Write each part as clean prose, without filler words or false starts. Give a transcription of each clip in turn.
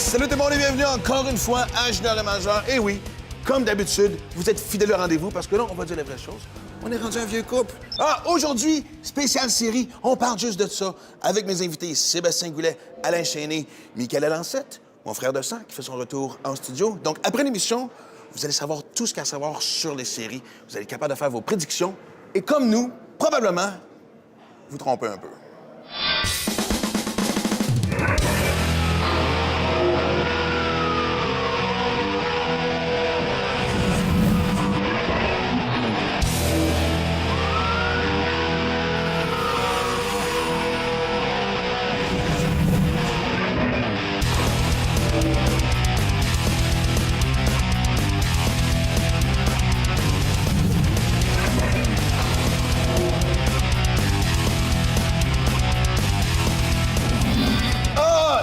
Salut tout le monde et bienvenue encore une fois à Junior le Majeur. Et oui, comme d'habitude, vous êtes fidèles au rendez-vous parce que là, on va dire la vraie chose. On est rendu un vieux couple. Ah, aujourd'hui, spéciale série, on parle juste de ça avec mes invités Sébastien Goulet, Alain Chéné, Michael Lancette, mon frère de sang qui fait son retour en studio. Donc, après l'émission, vous allez savoir tout ce qu'il y a à savoir sur les séries. Vous allez être capable de faire vos prédictions. Et comme nous, probablement, vous trompez un peu.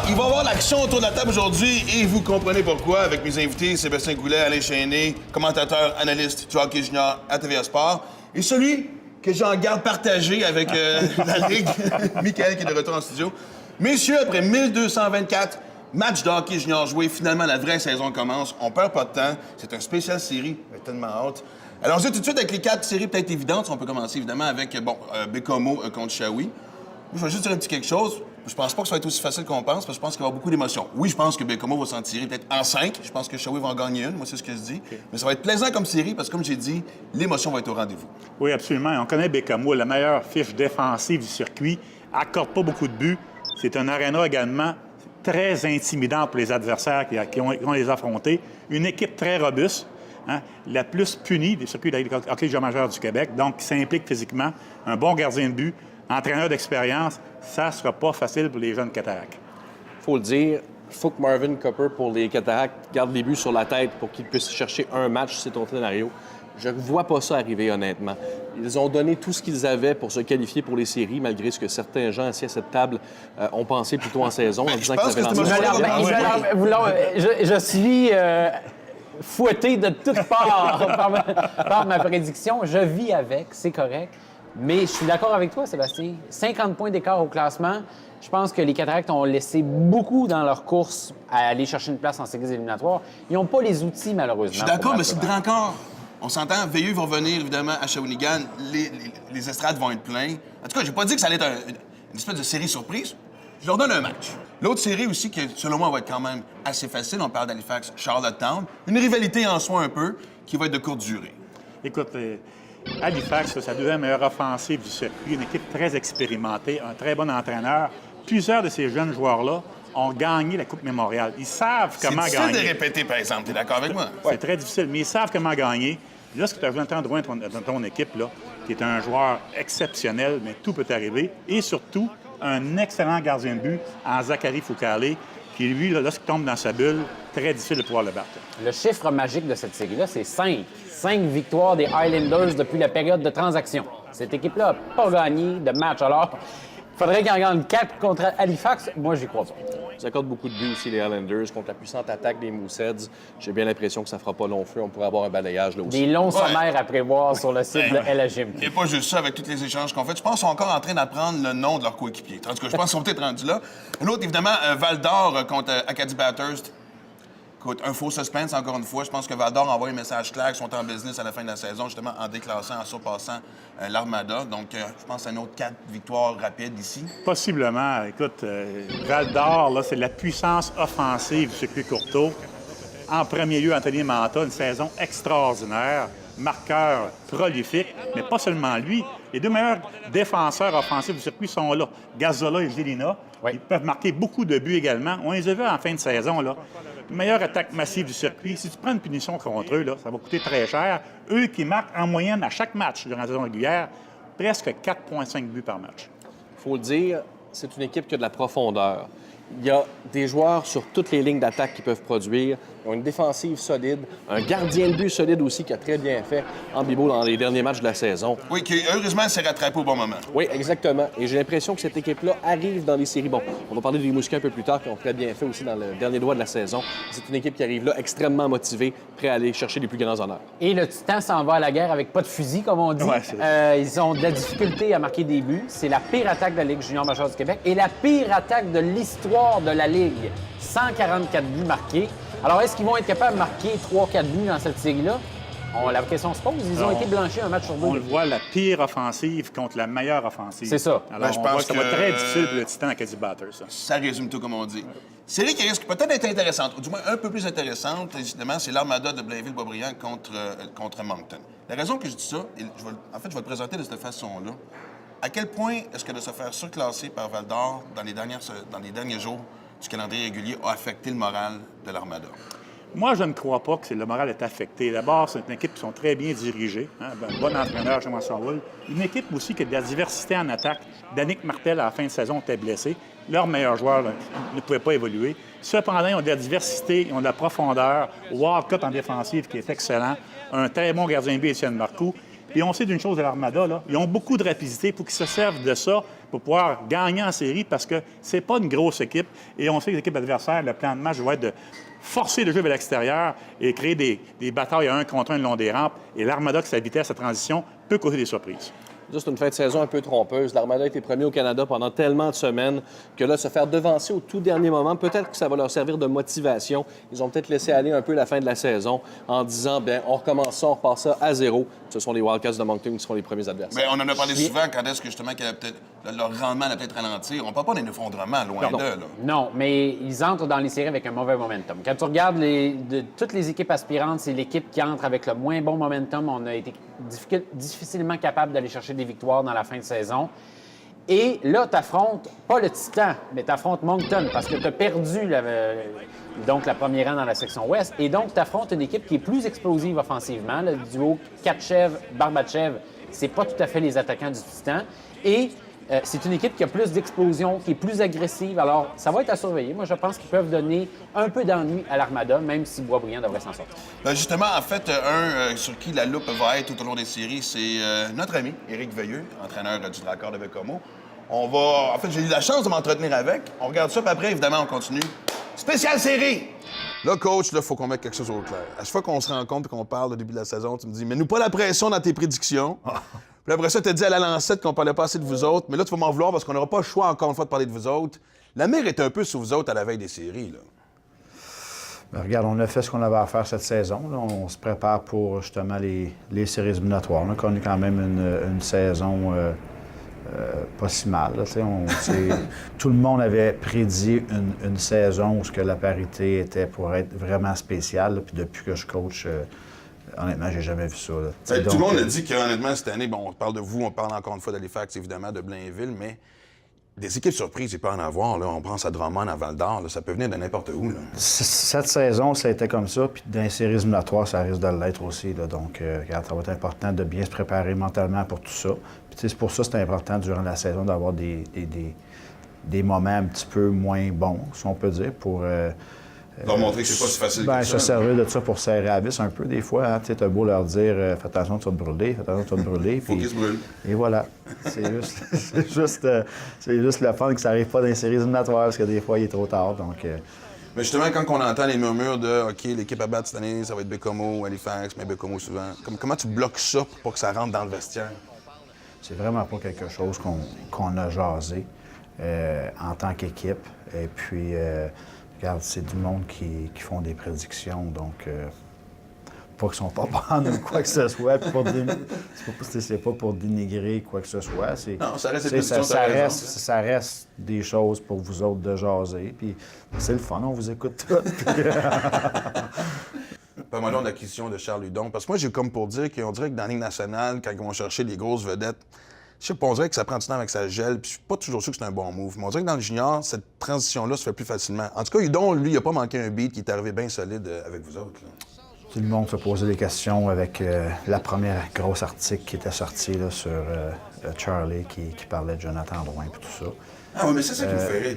Il va y avoir l'action autour de la table aujourd'hui et vous comprenez pourquoi avec mes invités Sébastien Goulet, Alain Chéné, commentateur, analyste du hockey junior à TVA Sport et celui que j'ai en garde partagé avec la Ligue, Michael qui est de retour en studio. Messieurs, après 1224 matchs de hockey junior joués, finalement la vraie saison commence. On perd pas de temps. C'est un spécial série. J'ai tellement hâte. Alors, on se dit tout de suite avec les 4 séries peut-être évidentes. On peut commencer évidemment avec, Bécomo contre Shawi. Je vais juste dire un petit quelque chose. Je pense pas que ça va être aussi facile qu'on pense, parce que je pense qu'il va y avoir beaucoup d'émotions. Oui, je pense que Bécomo va s'en tirer peut-être en 5. Je pense que Shawi va en gagner une. Moi, c'est ce que je dis. Okay. Mais ça va être plaisant comme série, parce que comme j'ai dit, l'émotion va être au rendez-vous. Oui, absolument. On connaît Bécomo, la meilleure fiche défensive du circuit. Accorde pas beaucoup de buts. C'est un aréna également très intimidant pour les adversaires qui vont les affronter. Une équipe très robuste. Hein, la plus punie des circuits de hockey junior majeur du Québec, donc qui s'implique physiquement, un bon gardien de but, entraîneur d'expérience, ça ne sera pas facile pour les jeunes Cataractes. Il faut le dire, il faut que Marvin Cooper, pour les Cataractes, garde les buts sur la tête pour qu'il puisse chercher un match, c'est ton scénario. Je ne vois pas ça arriver, honnêtement. Ils ont donné tout ce qu'ils avaient pour se qualifier pour les séries, malgré ce que certains gens assis à cette table ont pensé plutôt en saison, en disant qu'ils avaient lancé. Je suis fouetté de toutes parts par ma prédiction. Je vis avec, c'est correct. Mais je suis d'accord avec toi, Sébastien. 50 points d'écart au classement. Je pense que les Cataractes ont laissé beaucoup dans leur course à aller chercher une place en séries éliminatoires. Ils n'ont pas les outils, malheureusement. Je suis d'accord, mais c'est le grand corps. On s'entend, Veilleux va revenir, évidemment, à Shawinigan. Les estrades vont être pleins. En tout cas, j'ai pas dit que ça allait être une espèce de série surprise. Je leur donne un match. L'autre série aussi, qui, selon moi, va être quand même assez facile, on parle d'Halifax-Charlottetown. Une rivalité en soi un peu, qui va être de courte durée. Écoute, Halifax, sa deuxième meilleure offensive du circuit, une équipe très expérimentée, un très bon entraîneur. Plusieurs de ces jeunes joueurs-là ont gagné la Coupe Mémorial. Ils savent comment gagner. C'est difficile de répéter, par exemple. T'es d'accord avec moi? C'est très difficile, mais ils savent comment gagner. Là, ce que tu as Jonathan Drouin dans ton équipe, là, qui est un joueur exceptionnel, mais tout peut arriver. Et surtout, un excellent gardien de but en Zachary Foucalé, qui, lui, lorsqu'il tombe dans sa bulle, très difficile de pouvoir le battre. Le chiffre magique de cette série-là, c'est 5. 5 victoires des Highlanders depuis la période de transaction. Cette équipe-là n'a pas gagné de match. Alors, il faudrait qu'ils en gagnent 4 contre Halifax. Moi, j'y crois pas. Ils accordent beaucoup de buts aussi, les Highlanders, contre la puissante attaque des Mooseheads. J'ai bien l'impression que ça ne fera pas long feu. On pourrait avoir un balayage là aussi. Des longs sommaires à prévoir sur le site de LHGMQ. Et pas juste ça, avec tous les échanges qu'on fait. Je pense qu'ils sont encore en train d'apprendre le nom de leur coéquipier. En tout cas, je pense qu'ils sont peut-être rendus là. L'autre, évidemment, Val d'Or contre Acadie Bathurst. Écoute, un faux suspense, encore une fois. Je pense que Val d'Or envoie un message clair qu'ils sont en business à la fin de la saison, justement en déclassant, en surpassant l'Armada. Donc, je pense à une autre 4 victoires rapides ici. Possiblement. Écoute, Val d'Or, là, c'est la puissance offensive du circuit Courteau. En premier lieu, Anthony Manta, une saison extraordinaire, marqueur prolifique, mais pas seulement lui. Les deux meilleurs défenseurs offensifs du circuit sont là, Gazzola et Gélina. Oui. Ils peuvent marquer beaucoup de buts également. On les a vus en fin de saison, là. Meilleure attaque massive du circuit. Si tu prends une punition contre eux, là, ça va coûter très cher. Eux qui marquent en moyenne à chaque match durant la saison régulière, presque 4,5 buts par match. Il faut le dire, c'est une équipe qui a de la profondeur. Il y a des joueurs sur toutes les lignes d'attaque qui peuvent produire. Ils ont une défensive solide, un gardien de but solide aussi qui a très bien fait en Bibo dans les derniers matchs de la saison. Oui, qui heureusement s'est rattrapé au bon moment. Oui, exactement. Et j'ai l'impression que cette équipe-là arrive dans les séries. Bon, on va parler des Mousquets un peu plus tard, qui ont très bien fait aussi dans le dernier droit de la saison. C'est une équipe qui arrive là extrêmement motivée, prête à aller chercher les plus grands honneurs. Et le Titan s'en va à la guerre avec pas de fusil, comme on dit. Ouais, ils ont de la difficulté à marquer des buts. C'est la pire attaque de la Ligue junior majeure du Québec et la pire attaque de l'histoire de la Ligue. 144 buts marqués. Alors, est-ce qu'ils vont être capables de marquer 3-4 buts dans cette série-là? La question se pose. Ils ont été blanchis un match sur 2. On le voit, la pire offensive contre la meilleure offensive. C'est ça. Alors, je on pense voit que ça va que- être très difficile pour le Titan Acadie Batters, ça. Ça résume tout, comme on dit. Série qui risque peut-être d'être intéressante, ou du moins un peu plus intéressante, justement, c'est l'Armada de Blainville-Boisbriand contre Moncton. La raison que je dis ça, et je vais le présenter de cette façon-là. À quel point est-ce que de se faire surclasser par Val-d'Or dans les derniers jours du calendrier régulier a affecté le moral de l'Armada? Moi, je ne crois pas que le moral est affecté. D'abord, c'est une équipe qui sont très bien dirigées. Un bon entraîneur, Jean Saoul. Une équipe aussi qui a de la diversité en attaque. Danick Martel, à la fin de saison, était blessé. Leur meilleur joueur là, ne pouvait pas évoluer. Cependant, ils ont de la diversité, ils ont de la profondeur. Walcott en défensive, qui est excellent. Un très bon gardien de but, Étienne Marcoux. Et on sait d'une chose de l'Armada, là, ils ont beaucoup de rapidité pour qu'ils se servent de ça pour pouvoir gagner en série parce que c'est pas une grosse équipe. Et on sait que l'équipe adversaire, le plan de match va être de forcer le jeu vers l'extérieur et créer des batailles à 1 contre 1 le long des rampes. Et l'Armada, avec sa vitesse, sa transition, peut causer des surprises. Juste une fin de saison un peu trompeuse. L'Armada a été premier au Canada pendant tellement de semaines que là, se faire devancer au tout dernier moment, peut-être que ça va leur servir de motivation. Ils ont peut-être laissé aller un peu la fin de la saison en disant, bien, on recommence ça, on repart ça à 0. Ce sont les Wildcats de Moncton qui seront les premiers adversaires. Mais on en a parlé souvent quand est-ce que justement leur rendement a peut-être ralenti. On ne parle pas d'un effondrement, loin d'eux. Là. Non, mais ils entrent dans les séries avec un mauvais momentum. Quand tu regardes toutes les équipes aspirantes, c'est l'équipe qui entre avec le moins bon momentum. On a été difficilement capable d'aller chercher des victoires dans la fin de saison. Et là, tu affrontes pas le Titan, mais tu affrontes Moncton parce que tu as perdu donc la première rang dans la section ouest. Et donc, tu affrontes une équipe qui est plus explosive offensivement. Le duo Katchev-Barbachev, c'est pas tout à fait les attaquants du Titan. Et c'est une équipe qui a plus d'explosion, qui est plus agressive. Alors, ça va être à surveiller. Moi, je pense qu'ils peuvent donner un peu d'ennui à l'Armada, même si Boisbriand devrait s'en sortir. Justement, en fait, sur qui la loupe va être tout au long des séries, c'est notre ami, Éric Veilleux, entraîneur du Dracard de Bécomo. En fait, j'ai eu la chance de m'entretenir avec. On regarde ça, puis après, évidemment, on continue. Spéciale série! Là, coach, il faut qu'on mette quelque chose au clair. À chaque fois qu'on se rencontre et qu'on parle au début de la saison, tu me dis, mets-nous pas la pression dans tes prédictions. Puis après ça, tu as dit à la lancette qu'on parlait pas assez de vous autres. Mais là, tu vas m'en vouloir parce qu'on n'aura pas le choix, encore une fois, de parler de vous autres. La mire est un peu sur vous autres à la veille des séries, là. Ben, regarde, on a fait ce qu'on avait à faire cette saison. Là. On se prépare pour, justement, les séries éliminatoires. On a connu quand même une saison pas si mal. Là, tout le monde avait prédit une saison où ce que la parité était pour être vraiment spéciale. Là. Puis depuis que je coach... honnêtement, j'ai jamais vu ça. Là. Tout le monde a dit qu'honnêtement, cette année, bon, on parle de vous, on parle encore une fois d'Halifax, évidemment, de Blainville, mais des équipes surprises, il peut en avoir. Là. On pense à Drummond, à Val-d'Or, là. Ça peut venir de n'importe où. Là. Cette saison, ça a été comme ça, puis dans les séries éliminatoires, ça risque de l'être aussi. Là. Donc, regarde, ça va être important de bien se préparer mentalement pour tout ça. Puis c'est pour ça que c'est important, durant la saison, d'avoir des moments un petit peu moins bons, si on peut dire, pour... leur montrer que c'est pas si facile ben, que ça. se servir de ça pour serrer la vis un peu, des fois. Hein. Tu sais, t'as beau leur dire fais attention, tu vas te brûler, fais attention, tu vas te brûler. Faut qu'ils se brûlent. Et voilà. C'est juste le fun que ça n'arrive pas dans les séries éliminatoires, parce que des fois, il est trop tard. Donc, Mais justement, quand on entend les murmures de OK, l'équipe à battre cette année, ça va être Bécomo ou Halifax, mais Bécomo souvent. Comment tu bloques ça pour que ça rentre dans le vestiaire? c'est vraiment pas quelque chose qu'on a jasé en tant qu'équipe. Et puis, regarde, c'est du monde qui font des prédictions, donc pas qu'ils sont pas bons ou quoi que ce soit. C'est pas pour dénigrer quoi que ce soit. Non, ça reste des prédictions, prédictions, ça reste des choses pour vous autres de jaser. Puis c'est le fun, on vous écoute tout. Pas mal d'acquisition de Charles Hudon. Parce que moi, j'ai comme pour dire qu'on dirait que dans la Ligue nationale, quand ils vont chercher les grosses vedettes, je sais pas, on dirait que ça prend du temps avec sa gel, puis je suis pas toujours sûr que c'est un bon move. Mais on dirait que dans le junior, cette transition-là se fait plus facilement. En tout cas, Hudon, lui, il a pas manqué un beat qui est arrivé bien solide avec vous autres. Là. Tout le monde se posait des questions avec la première grosse article qui était sorti là, sur Charlie qui parlait de Jonathan Drouin et tout ça. Ah oui, mais c'est ça qui me fait rire.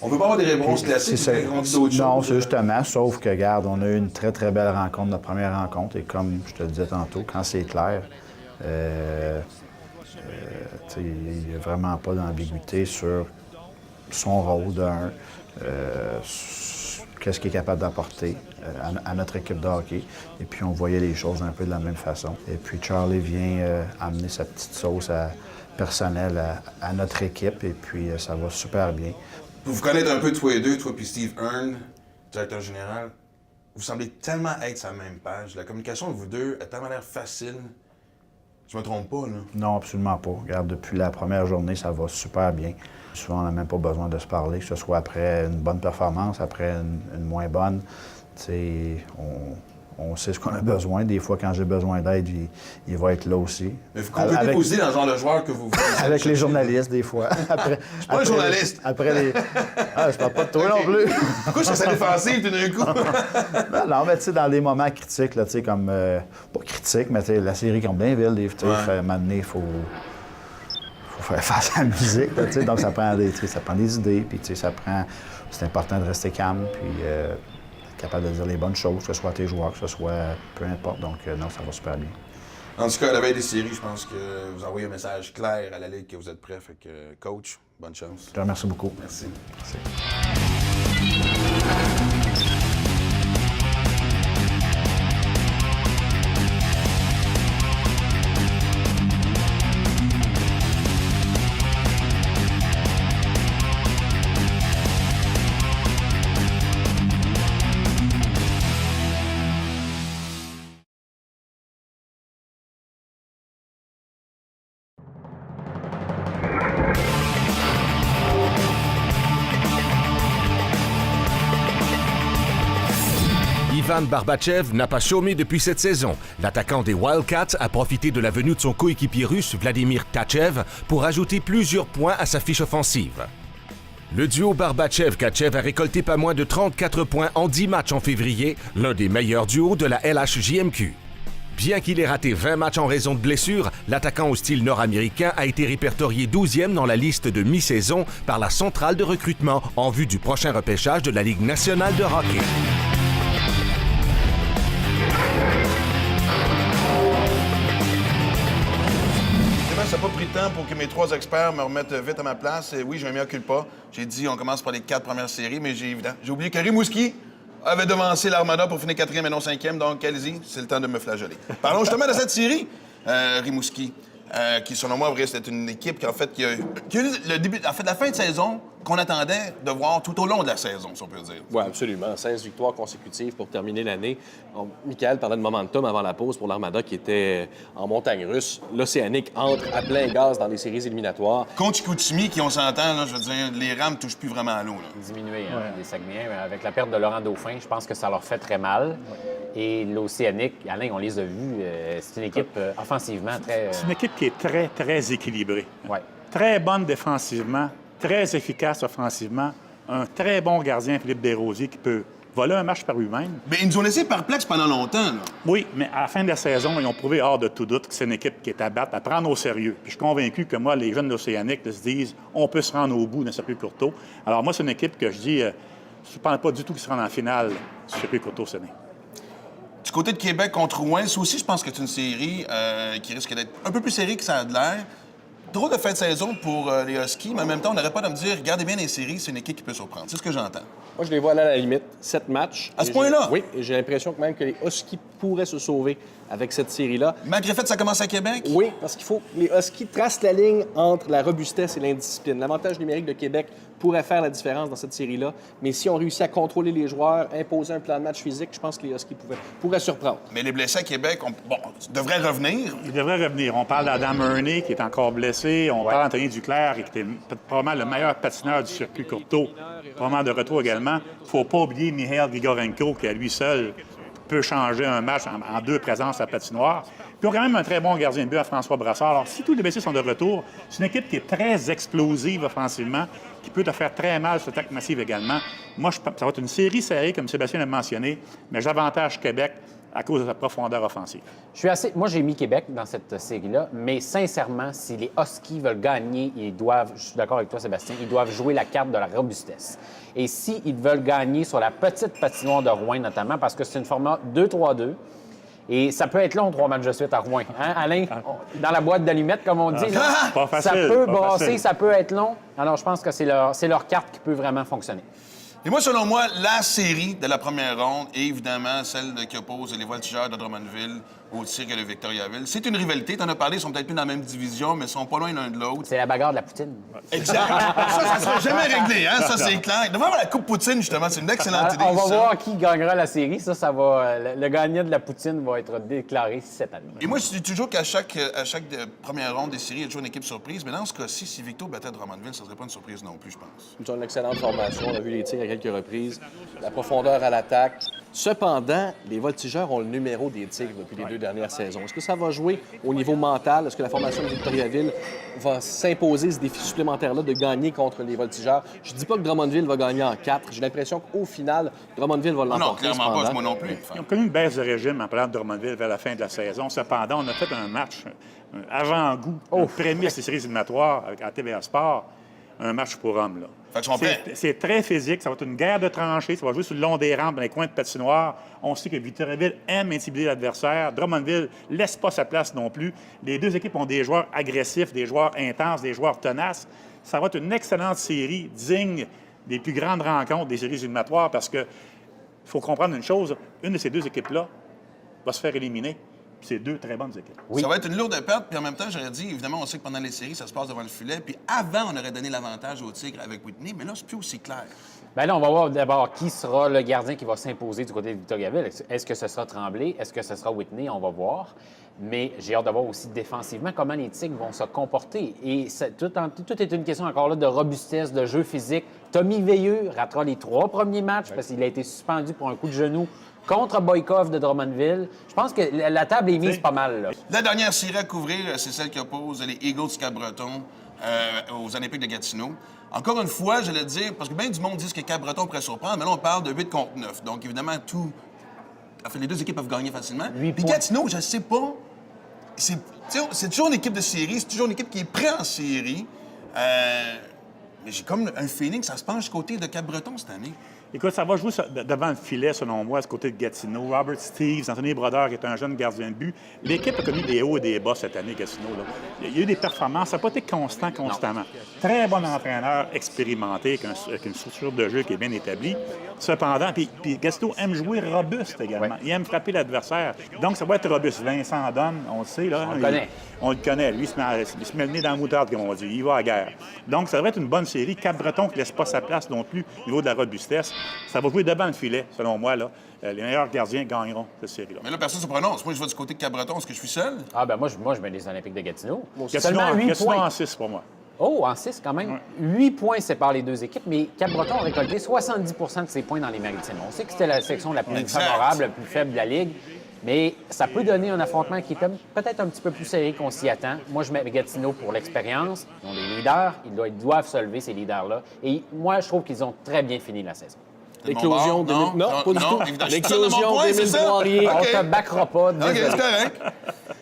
On veut pas avoir des réponses classiques on dit d'autres choses. Non, c'est justement, sauf que, regarde, on a eu une très, très belle rencontre, notre première rencontre, et comme je te le disais tantôt, quand c'est clair, il n'y a vraiment pas d'ambiguïté sur son rôle d'un, qu'est-ce qu'il est capable d'apporter à notre équipe de hockey. Et puis, on voyait les choses un peu de la même façon. Et puis, Charlie vient amener sa petite sauce personnelle à notre équipe, et puis ça va super bien. Pour vous connaître un peu tous les deux, toi puis Steve Hearn, directeur général, vous semblez tellement être sur la même page. La communication de vous deux a tellement l'air facile. Je me trompe pas, là? Non, absolument pas. Regarde, depuis la première journée, ça va super bien. Souvent, on n'a même pas besoin de se parler, que ce soit après une bonne performance, après une moins bonne. Tu sais, on sait ce qu'on a besoin. Des fois, quand j'ai besoin d'aide, il va être là aussi. Mais vous complétez aussi dans le genre de joueur que vous... Avec les journalistes, des fois. Après, je suis pas un journaliste. Après les... Ah, je parle pas de toi non plus. Pourquoi je suis sa défensive tout d'un coup? Non, mais tu sais, dans des moments critiques, là, tu sais, comme... pas critiques, mais tu sais, la série contre Blainville, tu sais, maintenant, il faut faire face à la musique, là, tu sais. Donc, ça prend des idées, puis tu sais, ça prend... C'est important de rester calme, puis... capable de dire les bonnes choses, que ce soit à tes joueurs, que ce soit peu importe. Donc, non, ça va super bien. En tout cas, à la veille des séries, je pense que vous envoyez un message clair à la Ligue que vous êtes prêt. Fait que, coach, bonne chance. Je te remercie beaucoup. Merci. Ivan Barbachev n'a pas chômé depuis cette saison. L'attaquant des Wildcats a profité de la venue de son coéquipier russe Vladimir Tkachev pour ajouter plusieurs points à sa fiche offensive. Le duo Barbachev-Tkachev a récolté pas moins de 34 points en 10 matchs en février, l'un des meilleurs duos de la LHJMQ. Bien qu'il ait raté 20 matchs en raison de blessures, l'attaquant au style nord-américain a été répertorié 12e dans la liste de mi-saison par la centrale de recrutement en vue du prochain repêchage de la Ligue nationale de hockey. Ça n'a pas pris de temps pour que mes 3 experts me remettent vite à ma place. Et oui, je ne m'y occupe pas. J'ai dit on commence par les 4 premières séries, mais j'ai oublié que Rimouski avait devancé l'Armada pour finir 4e et non 5e. Donc, allez-y, c'est le temps de me flageller. Parlons justement de cette série, Rimouski, qui, selon moi, risque d'être une équipe qui, en fait, qui a eu le début, en fait, la fin de saison qu'on attendait de voir tout au long de la saison, si on peut dire. Oui, absolument. 16 victoires consécutives pour terminer l'année. Michael parlait de momentum avant la pause pour l'Armada qui était en montagne russe. L'Océanique entre à plein gaz dans les séries éliminatoires. Contre Chicoutimi, qui, on s'entend, là, je veux dire, les rames ne touchent plus vraiment à l'eau. Diminué, les Saguenayens. Mais avec la perte de Laurent Dauphin, je pense que ça leur fait très mal. Et l'Océanique, Alain, on les a vus, c'est une équipe offensivement très... C'est une équipe qui est très, très équilibrée. Ouais. Très bonne défensivement, très efficace offensivement. Un très bon gardien, Philippe Desrosiers, qui peut voler un match par lui-même. Mais ils nous ont laissé perplexes pendant longtemps, là. Oui, mais à la fin de la saison, ils ont prouvé hors de tout doute que c'est une équipe qui est à battre, à prendre au sérieux. Puis je suis convaincu que moi, les jeunes de l'Océanique se disent on peut se rendre au bout d'un circuit Courteau. Alors moi, c'est une équipe que je dis, je ne pense pas du tout qu'ils se rendent en finale du circuit Courteau cette année. Du côté de Québec contre Rouen, ça aussi, je pense que c'est une série qui risque d'être un peu plus serrée que ça a de l'air. Drôle de fin de saison pour les Huskies, mais en même temps, on n'arrête pas de me dire, regardez bien les séries, c'est une équipe qui peut surprendre. C'est ce que j'entends. Moi, je les vois aller à la limite. 7 matchs. À ce point-là? Oui, et j'ai l'impression que même que les Huskies pourraient se sauver avec cette série-là. Malgré le fait que ça commence à Québec? Oui, parce qu'il faut que les Huskies tracent la ligne entre la robustesse et l'indiscipline. L'avantage numérique de Québec pourrait faire la différence dans cette série-là, mais si on réussit à contrôler les joueurs, imposer un plan de match physique, je pense que les Huskies pourraient surprendre. Mais les blessés à Québec, devraient revenir. Il devrait revenir. On parle d'Adam Ernie, qui est encore blessé. On parle d'Anthony Duclair, qui était probablement le meilleur patineur du circuit Courteau. Probablement de retour également. Il ne faut pas oublier Mihail Grigorenko, qui à lui seul peut changer un match en 2 présences à patinoire. Puis on a quand même un très bon gardien de but à François Brassard. Alors, si tous les blessés sont de retour, c'est une équipe qui est très explosive offensivement, qui peut te faire très mal sur l'attaque massive également. Moi, ça va être une série serrée, comme Sébastien l'a mentionné, mais j'avantage Québec à cause de sa profondeur offensive. Moi, j'ai mis Québec dans cette série-là, mais sincèrement, si les Huskies veulent gagner, je suis d'accord avec toi, Sébastien, ils doivent jouer la carte de la robustesse. Et s'ils veulent gagner sur la petite patinoire de Rouen, notamment, parce que c'est une format 2-3-2, et ça peut être long, 3 matchs de suite à Rouen. Hein, Alain? Dans la boîte d'allumettes, comme on dit. Là, pas facile, ça peut pas brasser, facile. ça peut être long. Alors, je pense que c'est leur carte qui peut vraiment fonctionner. Et moi, selon moi, la série de la première ronde est évidemment celle qui oppose les Voltigeurs de Drummondville au tir que le Victoriaville. C'est une rivalité, t'en as parlé, ils sont peut-être plus dans la même division, mais ils sont pas loin l'un de l'autre. C'est la bagarre de la poutine. Exact. Ça sera jamais réglé, hein? Ça, c'est clair. Il devrait avoir la Coupe Poutine, justement. C'est une excellente idée. On va ça. voir qui gagnera la série. Ça va. Le gagnant de la poutine va être déclaré cette année. Et moi, je dis toujours qu'à chaque première ronde des séries, il y a toujours une équipe surprise. Mais dans ce cas-ci, si Victo battait Drummondville, ça serait pas une surprise non plus, je pense. Ils ont une excellente formation. On a vu les tirs à quelques reprises. La profondeur à l'attaque. Cependant, les Voltigeurs ont le numéro des tirs depuis les 2 dernières saisons. Est-ce que ça va jouer au niveau mental? Est-ce que la formation de Victoriaville va s'imposer ce défi supplémentaire-là de gagner contre les Voltigeurs? Je dis pas que Drummondville va gagner en 4. J'ai l'impression qu'au final, Drummondville va l'emporter. Non, clairement cependant. pas, moi non plus. Ils ont connu une baisse de régime en parlant de Drummondville vers la fin de la saison. Cependant, on a fait un match, un avant-goût, une prémisse des séries éliminatoires à TVA Sport, un match pour hommes. Là. Fait qu'ils sont prêts. C'est très physique, ça va être une guerre de tranchées, ça va jouer sur le long des rampes, dans les coins de patinoire. On sait que Victoriaville aime intimider l'adversaire. Drummondville laisse pas sa place non plus. Les deux équipes ont des joueurs agressifs, des joueurs intenses, des joueurs tenaces. Ça va être une excellente série, digne des plus grandes rencontres des séries éliminatoires, parce que faut comprendre une chose, une de ces deux équipes-là va se faire éliminer. Puis c'est 2 très bonnes équipes. Ça va être une lourde perte, puis en même temps, j'aurais dit, évidemment, on sait que pendant les séries, ça se passe devant le filet, puis avant, on aurait donné l'avantage aux Tigres avec Whitney, mais là, c'est plus aussi clair. Bien là, on va voir d'abord qui sera le gardien qui va s'imposer du côté de Victoriaville. Est-ce que ce sera Tremblay? Est-ce que ce sera Whitney? On va voir. Mais j'ai hâte de voir aussi défensivement comment les Tigres vont se comporter. Et tout est une question encore là de robustesse, de jeu physique. Tommy Veilleux ratera les 3 premiers matchs parce qu'il a été suspendu pour un coup de genou contre Boykov de Drummondville. Je pense que la table est mise pas mal, là. La dernière série à couvrir, c'est celle qui oppose les Eagles du Cap-Breton aux Olympiques de Gatineau. Encore une fois, je vais le dire, parce que bien du monde dit que Cap-Breton pourrait surprendre, mais là, on parle de 8 contre 9. Donc, évidemment, les deux équipes peuvent gagner facilement. Puis Gatineau, je ne sais pas. C'est toujours une équipe de série, c'est toujours une équipe qui est prête en série. Mais j'ai comme un feeling que ça se penche du côté de Cap-Breton cette année. Écoute, ça va jouer devant le filet, selon moi, à ce côté de Gatineau. Robert Steves, Anthony Brodeur, qui est un jeune gardien de but. L'équipe a connu des hauts et des bas cette année, Gatineau. Là. Il y a eu des performances. Ça n'a pas été constamment. Très bon entraîneur, expérimenté, avec une structure de jeu qui est bien établie. Cependant, puis Gatineau aime jouer robuste également. Ouais. Il aime frapper l'adversaire. Donc, ça va être robuste. Vincent Donne, on le sait. Là, on le connaît. On le connaît. Lui, il se met le nez dans la moutarde, comme on dit. Il va à la guerre. Donc, ça devrait être une bonne série. Cap-Breton qui ne laisse pas sa place non plus au niveau de la robustesse. Ça va jouer devant le filet, selon moi. Là. Les meilleurs gardiens gagneront cette série-là. Mais là, personne ne se prononce. Moi, je vais du côté de Cap-Breton. Est-ce que je suis seul? Ah, ben moi, je mets les Olympiques de Gatineau. Seulement 8 points. En 6 pour moi. Oh, en 6 quand même. Ouais. 8 points séparent les deux équipes, mais Cap-Breton a récolté 70 de ses points dans les Maritimes. On sait que c'était la section la plus favorable, la plus faible de la Ligue. Mais ça peut donner un affrontement qui est peut-être un petit peu plus serré qu'on s'y attend. Moi, je mets Gatineau pour l'expérience. Ils ont des leaders. Ils doivent se lever, ces leaders-là. Et moi, je trouve qu'ils ont très bien fini la saison. L'éclosion d'Émile... Non, pas du tout. L'éclosion d'Émile Poirier. On ne te backera pas. OK, c'est correct.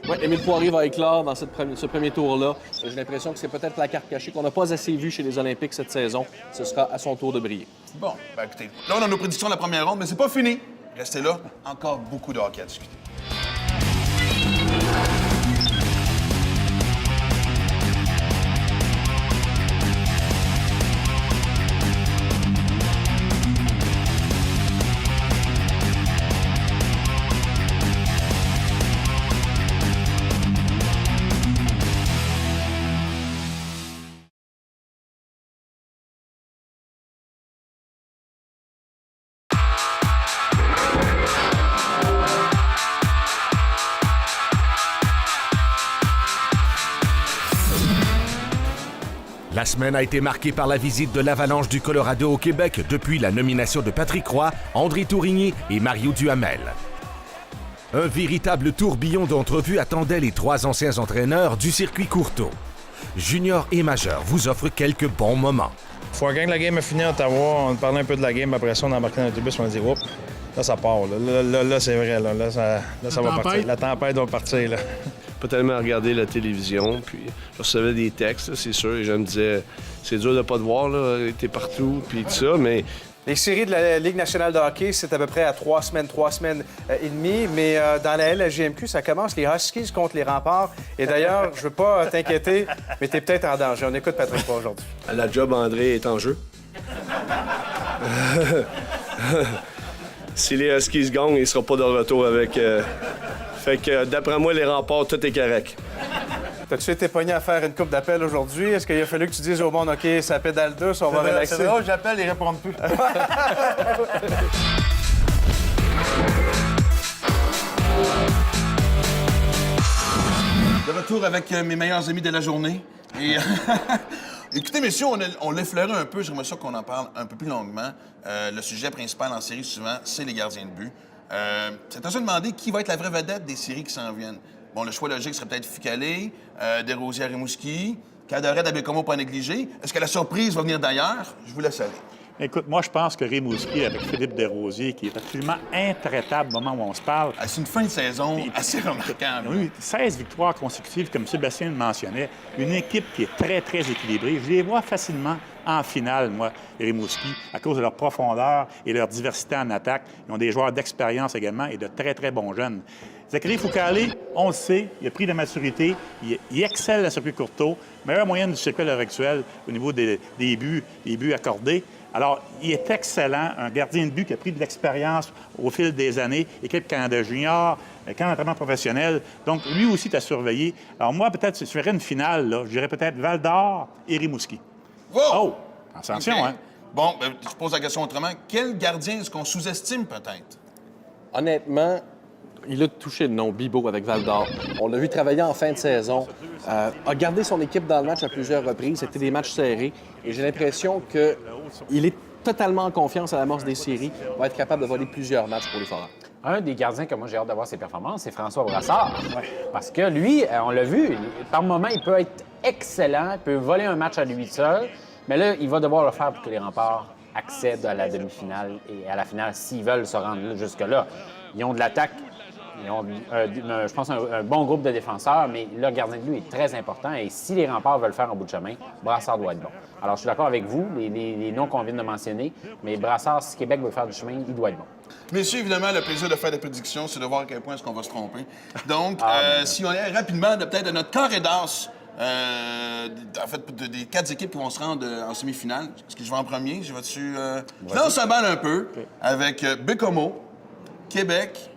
Oui, Émile Poirier va éclore dans ce premier tour-là. J'ai l'impression que c'est peut-être la carte cachée qu'on n'a pas assez vue chez les Olympiques cette saison. Ce sera à son tour de briller. Bon, ben écoutez, là, on a nos prédictions de la première ronde, mais c'est pas fini. Restez là, encore beaucoup de hockey à discuter. La semaine a été marquée par la visite de l'Avalanche du Colorado au Québec depuis la nomination de Patrick Roy, André Tourigny et Mario Duhamel. Un véritable tourbillon d'entrevues attendait les 3 anciens entraîneurs du circuit Courteau. Junior et majeur vous offrent quelques bons moments. Quand la game est finie à Ottawa, on parlait un peu de la game. Après ça, on embarquait dans l'autobus, on a dit « Oups, là, ça part. Là c'est vrai. Là, ça va partir. La tempête va partir. » Pas tellement regarder la télévision, puis je recevais des textes, c'est sûr, et je me disais, c'est dur de pas te voir, là, t'es partout, puis tout ça, mais... Les séries de la Ligue nationale de hockey, c'est à peu près à 3 semaines et demie, mais dans la LHJMQ, ça commence les Huskies contre les Remparts. Et d'ailleurs, je veux pas t'inquiéter, mais t'es peut-être en danger. On écoute Patrick Roy aujourd'hui. La job, André, est en jeu. Si les Huskies gagnent, il sera pas de retour avec Fait que d'après moi, les remparts, tout est correct. T'as-tu été pogné à faire une coupe d'appel aujourd'hui? Est-ce qu'il a fallu que tu dises au monde, OK, ça pédale douce, on va relaxer? C'est drôle, j'appelle, ils répondent plus. De retour avec mes meilleurs amis de la journée. Et écoutez, messieurs, on l'a effleuré un peu. J'aimerais ça qu'on en parle un peu plus longuement. Le sujet principal en série, souvent, c'est les gardiens de but. C'est à se demander qui va être la vraie vedette des séries qui s'en viennent. Bon, le choix logique serait peut-être Ficalé, Desrosiers à Rimouski, Cadoret à Bécomo pas négligé. Est-ce que la surprise va venir d'ailleurs? Je vous laisse aller. Écoute, moi, je pense que Rimouski, avec Philippe Desrosiers, qui est absolument intraitable au moment où on se parle. C'est une fin de saison assez remarquable. Oui, 16 victoires consécutives, comme Sébastien le mentionnait. Une équipe qui est très, très équilibrée. Je les vois facilement en finale, moi, Rimouski, à cause de leur profondeur et leur diversité en attaque. Ils ont des joueurs d'expérience également et de très, très bons jeunes. Zachary Foucalé, on le sait, il a pris de maturité, il excelle à circuit courto, meilleure moyenne du circuit à l'heure actuelle au niveau des buts accordés. Alors, il est excellent, un gardien de but qui a pris de l'expérience au fil des années, équipe Canada Junior, camp d'entraînement professionnel. Donc, lui aussi, tu as surveillé. Alors, moi, peut-être, si je ferais une finale, là, je dirais peut-être Val-d'Or et Rimouski. Wow! Oh! Attention, Okay. hein? Bon, je pose la question autrement. Quel gardien est-ce qu'on sous-estime, peut-être? Honnêtement, il a touché le nom Bibeau avec Val-d'Or. On l'a vu travailler en fin de saison. A gardé son équipe dans le match à plusieurs reprises. C'était des matchs serrés. Et j'ai l'impression qu'il est totalement en confiance à l'amorce des séries. Il va être capable de voler plusieurs matchs pour les Foreurs. Un des gardiens que moi j'ai hâte de voir ses performances, c'est François Brassard. Parce que lui, on l'a vu, par moment, il peut être excellent, il peut voler un match à lui seul, mais là, il va devoir le faire pour que les Remparts accèdent à la demi-finale et à la finale s'ils veulent se rendre jusque-là. Ils ont de l'attaque. Ils ont, je pense, un bon groupe de défenseurs, mais leur gardien de but est très important. Et si les Remparts veulent faire un bout de chemin, Brassard doit être bon. Alors, je suis d'accord avec vous, les noms qu'on vient de mentionner, mais Brassard, si Québec veut faire du chemin, il doit être bon. Messieurs, évidemment, le plaisir de faire des prédictions, c'est de voir à quel point est-ce qu'on va se tromper. Donc, si on est rapidement peut-être de notre carré d'as, en fait, des 4 équipes qui vont se rendre en demi-finale. Est-ce que je vais en premier? Je vais-tu... Je lance la balle un peu avec Bécomo, Québec,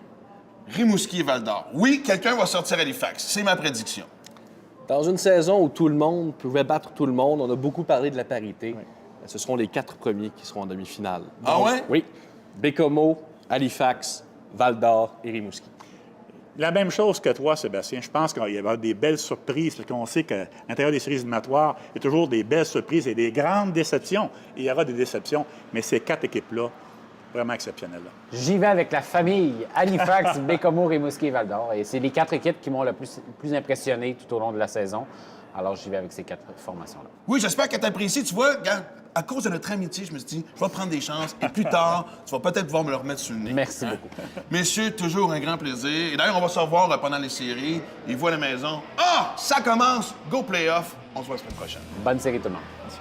Rimouski et Val-d'Or. Oui, quelqu'un va sortir à Halifax. C'est ma prédiction. Dans une saison où tout le monde pouvait battre tout le monde, on a beaucoup parlé de la parité. Ce seront les 4 premiers qui seront en demi-finale. Ah ouais? Oui. Bécomo, Halifax, Val-d'Or et Rimouski. La même chose que toi, Sébastien. Je pense qu'il va y avoir des belles surprises, parce qu'on sait qu'à l'intérieur des séries éliminatoires, il y a toujours des belles surprises et des grandes déceptions. Et il y aura des déceptions, mais ces 4 équipes-là, vraiment exceptionnelles. J'y vais avec la famille Halifax, Bécomo, Rimouski et Val-d'Or. Et c'est les 4 équipes qui m'ont le plus impressionné tout au long de la saison. Alors, j'y vais avec ces 4 formations-là. Oui, j'espère que tu apprécies. Tu vois, regarde, à cause de notre amitié, je me suis dit, je vais prendre des chances. Et plus tard, tu vas peut-être pouvoir me le remettre sur le nez. Merci beaucoup. Messieurs, toujours un grand plaisir. Et d'ailleurs, on va se revoir pendant les séries. Et vous à la maison. Ah! Ça commence! Go playoff! On se voit la semaine prochaine. Bonne série tout le monde. Merci.